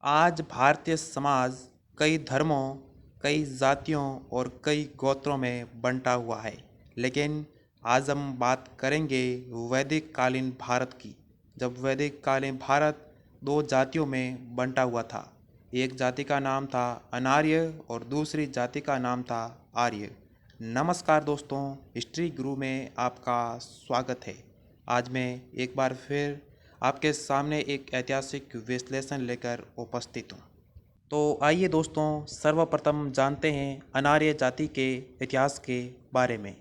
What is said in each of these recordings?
आज भारतीय समाज कई धर्मों, कई जातियों और कई गोत्रों में बंटा हुआ है। लेकिन आज हम बात करेंगे वैदिक कालीन भारत की, जब वैदिक कालीन भारत दो जातियों में बंटा हुआ था। एक जाति का नाम था अनार्य और दूसरी जाति का नाम था आर्य। नमस्कार दोस्तों, हिस्ट्री गुरु में आपका स्वागत है। आज मैं एक बार फिर आपके सामने एक ऐतिहासिक विश्लेषण लेकर उपस्थित हूँ। तो आइए दोस्तों, सर्वप्रथम जानते हैं अनार्य जाति के इतिहास के बारे में।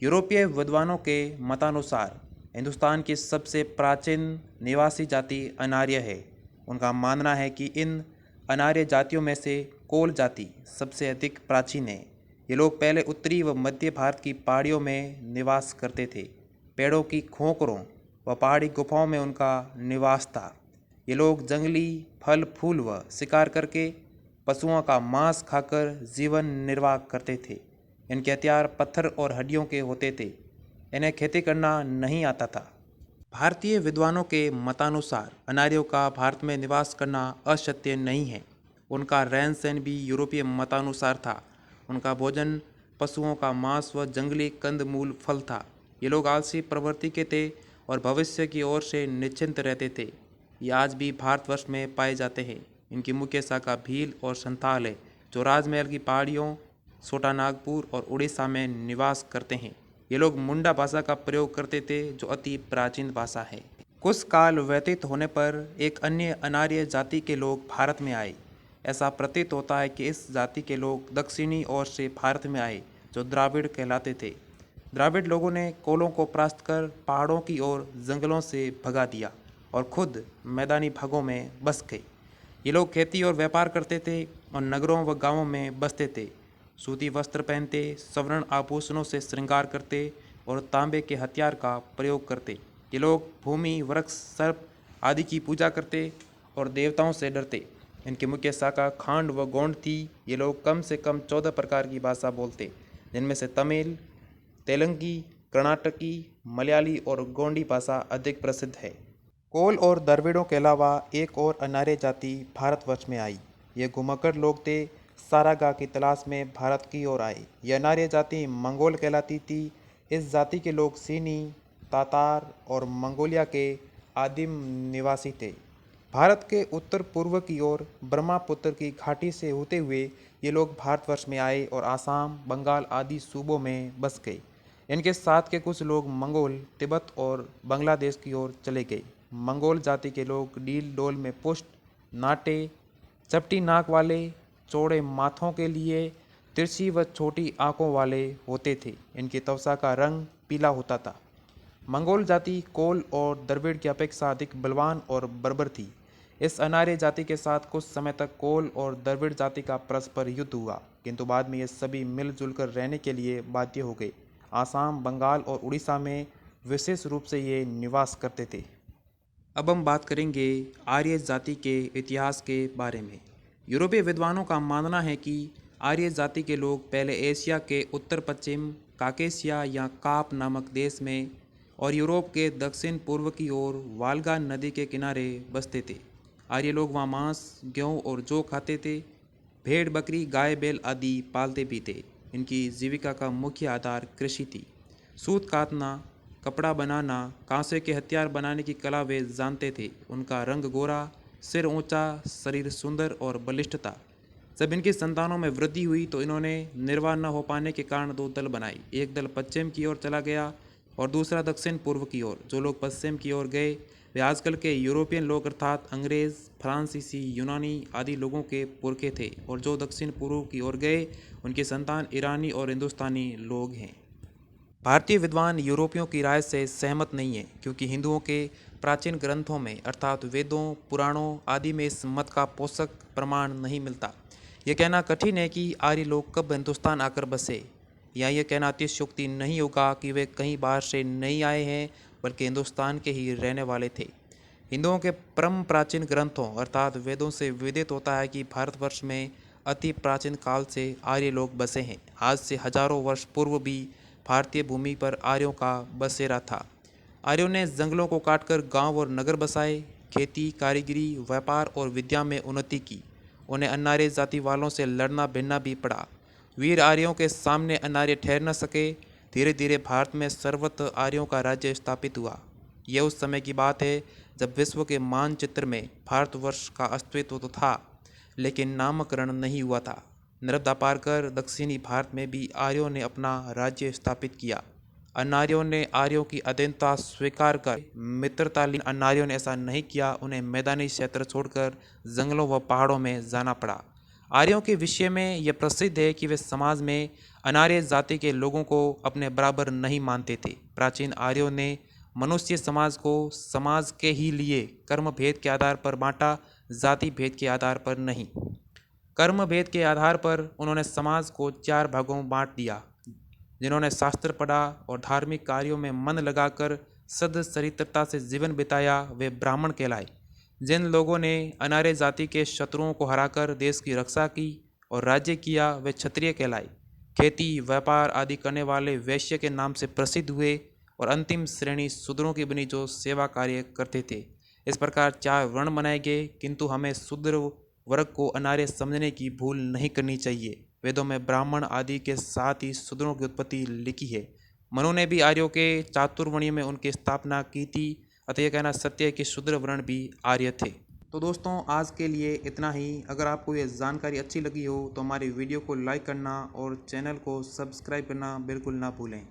यूरोपीय विद्वानों के मतानुसार हिंदुस्तान की सबसे प्राचीन निवासी जाति अनार्य है। उनका मानना है कि इन अनार्य जातियों में से कोल जाति सबसे अधिक प्राचीन है। ये लोग पहले उत्तरी व मध्य भारत की पहाड़ियों में निवास करते थे। पेड़ों की खोखरों व पहाड़ी गुफाओं में उनका निवास था। ये लोग जंगली फल फूल व शिकार करके पशुओं का मांस खाकर जीवन निर्वाह करते थे। इनके हथियार पत्थर और हड्डियों के होते थे। इन्हें खेती करना नहीं आता था। भारतीय विद्वानों के मतानुसार अनार्यों का भारत में निवास करना असत्य नहीं है। उनका रहन सहन भी यूरोपीय मतानुसार था। उनका भोजन पशुओं का मांस व जंगली कंदमूल फल था। ये लोग आलसी प्रवृत्ति के थे और भविष्य की ओर से निश्चिंत रहते थे। ये आज भी भारतवर्ष में पाए जाते हैं। इनकी मुख्य शाखा भील और संथाल है, जो राजमहल की पहाड़ियों, छोटा नागपुर और उड़ीसा में निवास करते हैं। ये लोग मुंडा भाषा का प्रयोग करते थे, जो अति प्राचीन भाषा है। कुछ काल व्यतीत होने पर एक अन्य अनार्य जाति के लोग भारत में आए। ऐसा प्रतीत होता है कि इस जाति के लोग दक्षिणी ओर से भारत में आए, जो द्राविड़ कहलाते थे। द्राविड़ लोगों ने कोलों को परास्त कर पहाड़ों की ओर जंगलों से भगा दिया और खुद मैदानी भागों में बस गए। ये लोग खेती और व्यापार करते थे और नगरों व गांवों में बसते थे। सूती वस्त्र पहनते, स्वर्ण आभूषणों से श्रृंगार करते और तांबे के हथियार का प्रयोग करते। ये लोग भूमि, वृक्ष, सर्प आदि की पूजा करते और देवताओं से डरते। इनकी मुख्य शाखा खांड व गोंड थी। ये लोग कम से कम 14 प्रकार की भाषा बोलते, जिनमें से तमिल, तेलंगी, कर्नाटकी, मलयाली और गोंडी भाषा अधिक प्रसिद्ध है। कोल और द्रविड़ों के अलावा एक और अनार्य जाति भारतवर्ष में आई। ये घुमक्कड़ लोग थे, सारागाह की तलाश में भारत की ओर आए। यह अनार्य जाति मंगोल कहलाती थी। इस जाति के लोग सीनी, तातार और मंगोलिया के आदिम निवासी थे। भारत के उत्तर पूर्व की ओर ब्रह्मपुत्र की घाटी से होते हुए ये लोग भारतवर्ष में आए और आसाम, बंगाल आदि सूबों में बस गए। इनके साथ के कुछ लोग मंगोल, तिब्बत और बांग्लादेश की ओर चले गए। मंगोल जाति के लोग डील डोल में पुष्ट, नाटे, चपटी नाक वाले, चौड़े माथों के लिए, तिरछी व छोटी आंखों वाले होते थे। इनकी त्वचा का रंग पीला होता था। मंगोल जाति कोल और द्रविड़ की अपेक्षा अधिक बलवान और बर्बर थी। इस अनार्य जाति के साथ कुछ समय तक कोल और द्रविड़ जाति का परस्पर युद्ध हुआ, किंतु बाद में ये सभी मिलजुल कर रहने के लिए बाध्य हो गए। आसाम, बंगाल और उड़ीसा में विशेष रूप से ये निवास करते थे। अब हम बात करेंगे आर्य जाति के इतिहास के बारे में। यूरोपीय विद्वानों का मानना है कि आर्य जाति के लोग पहले एशिया के उत्तर पश्चिम, काकेशिया या काप नामक देश में और यूरोप के दक्षिण पूर्व की ओर वाल्गा नदी के किनारे बसते थे। आर्य लोग वहाँ मांस, गेहूँ और जौ खाते थे। भेड़, बकरी, गाय, बैल आदि पालते भी थे। इनकी जीविका का मुख्य आधार कृषि थी। सूत काटना, कपड़ा बनाना, कांसे के हथियार बनाने की कला वे जानते थे। उनका रंग गोरा, सिर ऊंचा, शरीर सुंदर और बलिष्ठ था। जब इनकी संतानों में वृद्धि हुई तो इन्होंने निर्वाह न हो पाने के कारण दो दल बनाए। एक दल पश्चिम की ओर चला गया और दूसरा दक्षिण पूर्व की ओर। जो लोग पश्चिम की ओर गए वे आजकल के यूरोपियन लोग अर्थात अंग्रेज, फ्रांसीसी, यूनानी आदि लोगों के पुरखे थे, और जो दक्षिण पूर्व की ओर गए उनकी संतान ईरानी और हिंदुस्तानी लोग हैं। भारतीय विद्वान यूरोपियों की राय से सहमत नहीं है, क्योंकि हिंदुओं के प्राचीन ग्रंथों में अर्थात वेदों, पुराणों आदि में इस मत का पोषक प्रमाण नहीं मिलता। यह कहना कठिन है कि आर्य लोग कब हिंदुस्तान आकर बसे, या यह कहना अतिशयोक्ति नहीं होगा कि वे कहीं बाहर से नहीं आए हैं, बल्कि हिंदुस्तान के ही रहने वाले थे। हिंदुओं के परम प्राचीन ग्रंथों अर्थात वेदों से विदित होता है कि भारतवर्ष में अति प्राचीन काल से आर्य लोग बसे हैं। आज से हजारों वर्ष पूर्व भी भारतीय भूमि पर आर्यों का बसेरा था। आर्यों ने जंगलों को काटकर गांव और नगर बसाए, खेती, कारीगरी, व्यापार और विद्या में उन्नति की। उन्हें अनार्य जाति वालों से लड़ना भिड़ना भी पड़ा। वीर आर्यों के सामने अनार्य ठहर न सके। धीरे धीरे भारत में सर्वत्र आर्यों का राज्य स्थापित हुआ। यह उस समय की बात है जब विश्व के मानचित्र में भारतवर्ष का अस्तित्व तो था, लेकिन नामकरण नहीं हुआ था। नर्मदा पार कर दक्षिणी भारत में भी आर्यों ने अपना राज्य स्थापित किया। अनार्यों ने आर्यों की अधीनता स्वीकार कर मित्रता ली। अनार्यों ने ऐसा नहीं किया, उन्हें मैदानी क्षेत्र छोड़कर जंगलों व पहाड़ों में जाना पड़ा। आर्यों के विषय में यह प्रसिद्ध है कि वे समाज में अनार्य जाति के लोगों को अपने बराबर नहीं मानते थे। प्राचीन आर्यों ने मनुष्य समाज को समाज के ही लिए कर्म भेद के आधार पर बांटा, जाति भेद के आधार पर नहीं। कर्म भेद के आधार पर उन्होंने समाज को 4 भागों में बांट दिया। जिन्होंने शास्त्र पढ़ा और धार्मिक कार्यों में मन लगाकर सदचरित्रता से जीवन बिताया वे ब्राह्मण कहलाए। जिन लोगों ने अनार्य जाति के शत्रुओं को हराकर देश की रक्षा की और राज्य किया वे क्षत्रिय कहलाए। खेती, व्यापार आदि करने वाले वैश्य के नाम से प्रसिद्ध हुए और अंतिम श्रेणी शूद्रों की बनी जो सेवा कार्य करते थे। इस प्रकार 4 वर्ण बनाए गए, किंतु हमें शूद्र वर्ग को अनार्य समझने की भूल नहीं करनी चाहिए। वेदों में ब्राह्मण आदि के साथ ही शूद्रों की उत्पत्ति लिखी है। मनु ने भी आर्यों के चातुर्वर्ण्य में उनकी स्थापना की थी, अतः यह कहना सत्य है कि शूद्र वर्ण भी आर्य थे। तो दोस्तों, आज के लिए इतना ही। अगर आपको ये जानकारी अच्छी लगी हो तो हमारी वीडियो को लाइक करना और चैनल को सब्सक्राइब करना बिल्कुल ना भूलें।